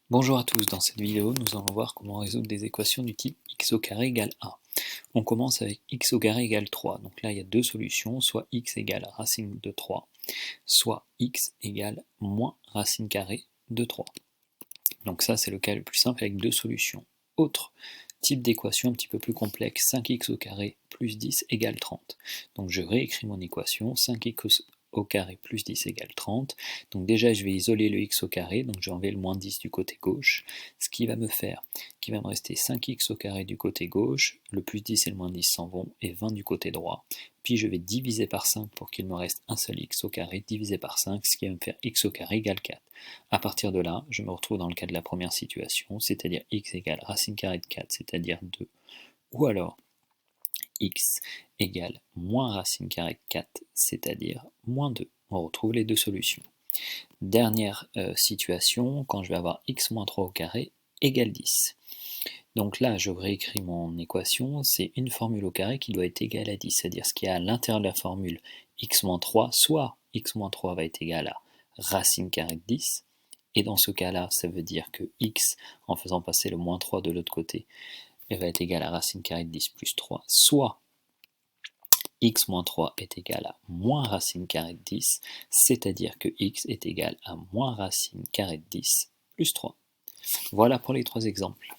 Bonjour à tous, dans cette vidéo nous allons voir comment résoudre des équations du type x au carré égale a. On commence avec x au carré égale 3, donc là il y a deux solutions, soit x égale racine de 3, soit x égale moins racine carrée de 3. Donc ça c'est le cas le plus simple avec deux solutions. Autre type d'équation un petit peu plus complexe, 5x au carré plus 10 égale 30. Donc je réécris mon équation, 5x au carré plus 10 égale 30. Donc déjà je vais isoler le x au carré, donc je vais enlever le moins 10 du côté gauche, ce qui va me faire qu'il va me rester 5x au carré du côté gauche, le plus 10 et le moins 10 s'en vont, et 20 du côté droit. Puis je vais diviser par 5 pour qu'il me reste un seul x au carré, divisé par 5, ce qui va me faire x au carré égale 4. À partir de là, je me retrouve dans le cas de la première situation, c'est-à-dire x égale racine carrée de 4, c'est-à-dire 2, ou alors x égale moins racine carrée de 4, c'est-à-dire moins 2. On retrouve les deux solutions. Dernière situation, quand je vais avoir x moins 3 au carré égale 10. Donc là, je réécris mon équation, c'est une formule au carré qui doit être égale à 10, c'est-à-dire ce qu'il y a à l'intérieur de la formule x moins 3, soit x moins 3 va être égal à racine carrée de 10, et dans ce cas-là, ça veut dire que x, en faisant passer le moins 3 de l'autre côté, va être égal à racine carrée de 10 plus 3, soit x moins 3 est égal à moins racine carrée de 10, c'est-à-dire que x est égal à moins racine carrée de 10 plus 3. Voilà pour les trois exemples.